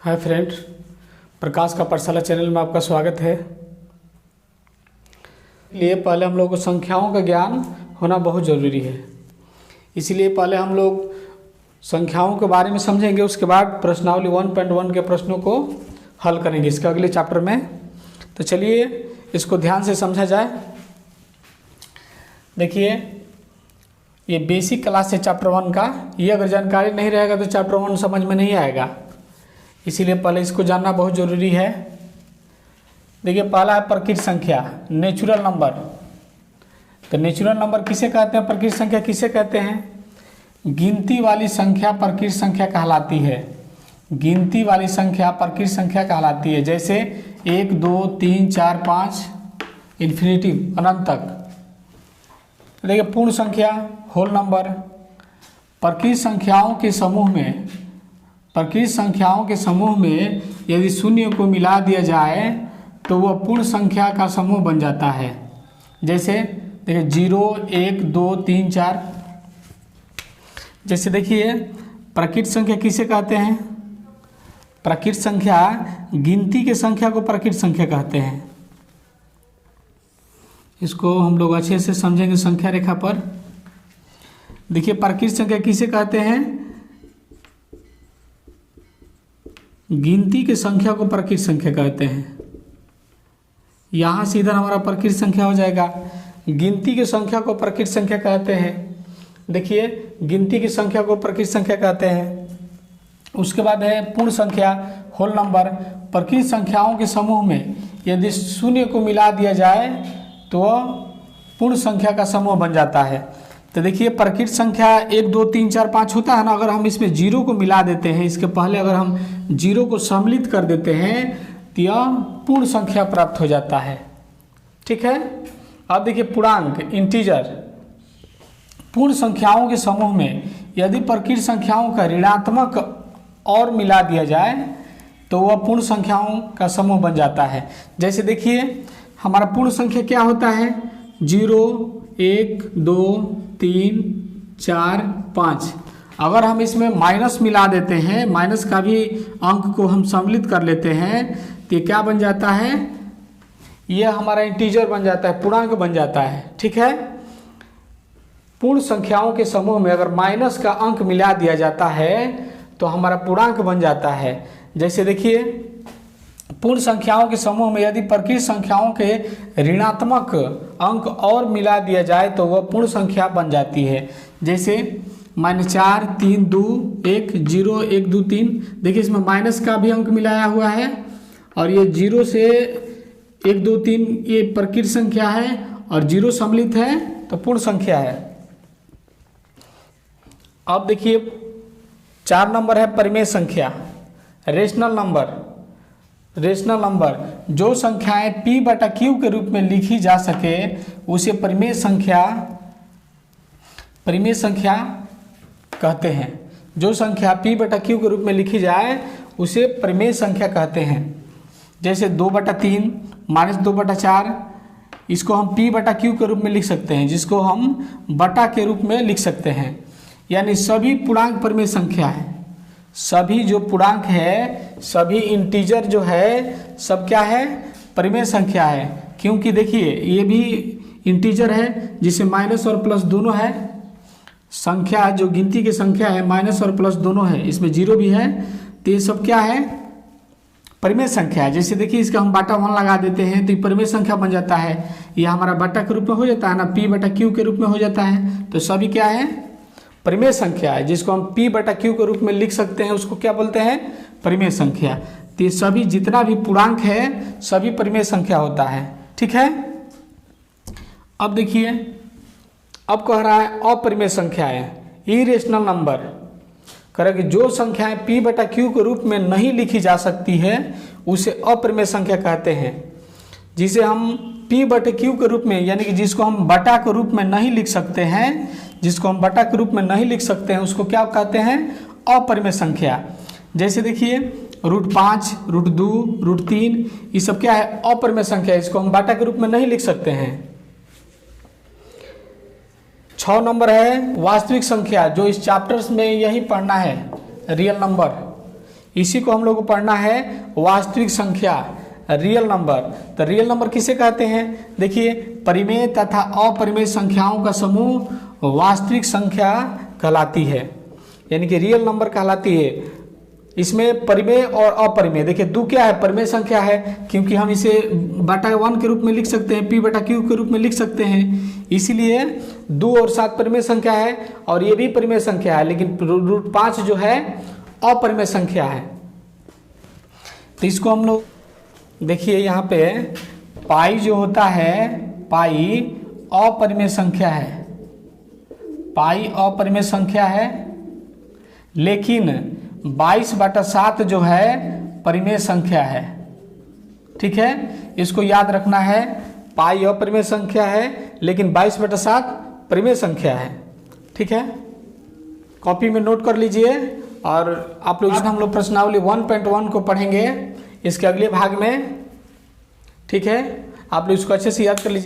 Hi friend, प्रकाश का पाठशाला channel में आपका स्वागत है। लिए पहले हम लोग को संख्याओं का ज्ञान होना बहुत ज़रूरी है। इसलिए पहले हम लोग संख्याओं के बारे में समझेंगे, उसके बाद प्रश्नावली 1.1 के प्रश्नों को हल करेंगे इसके अगले चैप्टर में। तो चलिए इसको ध्यान से समझा जाए। देखिए, ये बेसिक क्लास है चैप्टर 1 का। ये अगर जानकारी नहीं रहेगा तो चैप्टर 1 समझ में नहीं आएगा, इसीलिए पहले इसको जानना बहुत ज़रूरी है। देखिए, पहला है प्रकृत संख्या, नेचुरल नंबर। तो नेचुरल नंबर किसे कहते हैं, प्रकृत संख्या किसे कहते हैं? गिनती वाली संख्या प्रकृत संख्या कहलाती है। गिनती वाली संख्या प्रकृत संख्या कहलाती है। जैसे 1, 2, 3, 4, 5 इन्फिनिटिव अनंत तक। देखिए, पूर्ण संख्या होल नंबर। प्रकृत संख्याओं के समूह में यदि शून्य को मिला दिया जाए तो वह पूर्ण संख्या का समूह बन जाता है। जैसे देखिए 0, 1, 2, 3, 4। जैसे देखिए, प्रकृत संख्या किसे कहते हैं? प्रकृत संख्या, गिनती के संख्या को प्रकृत संख्या कहते हैं। इसको हम लोग अच्छे से समझेंगे संख्या रेखा पर। देखिए, प्रकृत संख्या किसे कहते हैं? गिनती के संख्या को प्रकृत संख्या कहते हैं। यहाँ से इधर हमारा प्रकृत संख्या हो जाएगा। गिनती की संख्या को प्रकृत संख्या कहते हैं। देखिए, गिनती की संख्या को प्रकृत संख्या कहते हैं। उसके बाद है पूर्ण संख्या, होल नंबर। प्रकृत संख्याओं के समूह में यदि शून्य को मिला दिया जाए तो वह पूर्ण संख्या का समूह बन जाता है। तो देखिए, प्रकृत संख्या 1, 2, 3, 4, 5 होता है ना। अगर हम इसमें 0 को मिला देते हैं, इसके पहले अगर हम 0 को सम्मिलित कर देते हैं तो यह पूर्ण संख्या प्राप्त हो जाता है। ठीक है। अब देखिए, पूर्णांक, इंटीजर। पूर्ण संख्याओं के समूह में यदि प्रकृत संख्याओं का ऋणात्मक और मिला दिया जाए तो वह पूर्ण संख्याओं का समूह बन जाता है। जैसे देखिए, हमारा पूर्ण संख्या क्या होता है? 0, 1, 2, 3, 4, 5। अगर हम इसमें माइनस मिला देते हैं, माइनस का भी अंक को हम सम्मिलित कर लेते हैं तो ये क्या बन जाता है? ये हमारा इंटीजर बन जाता है, पूर्णांक बन जाता है। ठीक है। पूर्ण संख्याओं के समूह में अगर माइनस का अंक मिला दिया जाता है तो हमारा पूर्णांक बन जाता है। जैसे देखिए, पूर्ण संख्याओं के समूह में यदि प्रकृत संख्याओं के ऋणात्मक अंक और मिला दिया जाए तो वह पूर्ण संख्या बन जाती है। जैसे -4, 3, 2, 1, 0, 1, 2, 3। देखिए, इसमें माइनस का भी अंक मिलाया हुआ है और ये 0 से 1, 2, 3 ये प्रकृत संख्या है और 0 सम्मिलित है तो पूर्ण संख्या है। अब देखिए, 4 नंबर है परिमेय संख्या, रेशनल नंबर। रेशनल नंबर, जो संख्याएं p/q के रूप में लिखी जा सके उसे परिमेय संख्या कहते हैं। जो संख्या p/q के रूप में लिखी जाए उसे परिमेय संख्या कहते हैं। जैसे 2/3, -2/4, इसको हम p/q के रूप में लिख सकते हैं, जिसको हम बटा के रूप में लिख सकते हैं। यानी सभी पूर्णांक परिमेय संख्या है। सभी जो पूर्णांक है, सभी इंटीजर जो है, सब क्या है? परिमेय संख्या है। क्योंकि देखिए, ये भी इंटीजर है जिसे माइनस और प्लस दोनों है। संख्या जो गिनती की संख्या है, माइनस और प्लस दोनों है, इसमें 0 भी है, तो ये सब क्या है? परिमेय संख्या है। जैसे देखिए, इसका हम बटा 1 लगा देते हैं तो ये परिमेय संख्या बन जाता है। यह हमारा बटा के रूप में हो जाता है ना, p/q के रूप में हो जाता है। तो सभी क्या है? परिमेय संख्या है, जिसको हम p/q के रूप में लिख सकते हैं, उसको क्या बोलते हैं? परिमेय संख्या। तो ये सभी जितना भी पूर्णांक है सभी परिमेय संख्या होता है। ठीक है। अब देखिए, अब कह रहा है अपरिमेय संख्याएं, इरेशनल नंबर। कह रहा है कि जो संख्याएं p/q के रूप में नहीं लिखी जा सकती है उसे अपरिमेय संख्या कहते हैं। जिसे हम p/q के रूप में, यानी कि जिसको हम बटा के रूप में नहीं लिख सकते हैं, उसको क्या कहते हैं? अपरिमेय संख्या। जैसे देखिए, √5, √2, √3, ये सब क्या है? अपरिमेय संख्या। इसको हम बटा के रूप में नहीं लिख सकते हैं। 6 नंबर है वास्तविक संख्या, जो इस चैप्टर्स में यही पढ़ना है, रियल नंबर। इसी को हम लोग को पढ़ना है वास्तविक संख्या, रियल नंबर। तो रियल नंबर किसे कहते हैं? देखिए, परिमेय तथा अपरिमेय संख्याओं का समूह वास्तविक संख्या कहलाती है, यानी कि रियल नंबर कहलाती है। इसमें परिमेय और अपरिमेय, देखिए 2 क्या है? परिमेय संख्या है, क्योंकि हम इसे बटा 1 के रूप में लिख सकते हैं, p/q के रूप में लिख सकते हैं, इसीलिए 2 और 7 परिमेय संख्या है, और ये भी परिमेय संख्या है, लेकिन √5 जो है अपरिमेय संख्या है। तो इसको हम लोग देखिए यहाँ पे पाई जो होता है, पाई अपरिमेय संख्या है, पाई अपरिमेय संख्या है, लेकिन 22/7 जो है परिमेय संख्या है। ठीक है, इसको याद रखना है, पाई अपरिमेय संख्या है लेकिन 22/7 परिमेय संख्या है। ठीक है, कॉपी में नोट कर लीजिए। और आप लोग हम लोग प्रश्नावली 1.1 को पढ़ेंगे इसके अगले भाग में। ठीक है, आप लोग इसको अच्छे से याद कर लीजिए।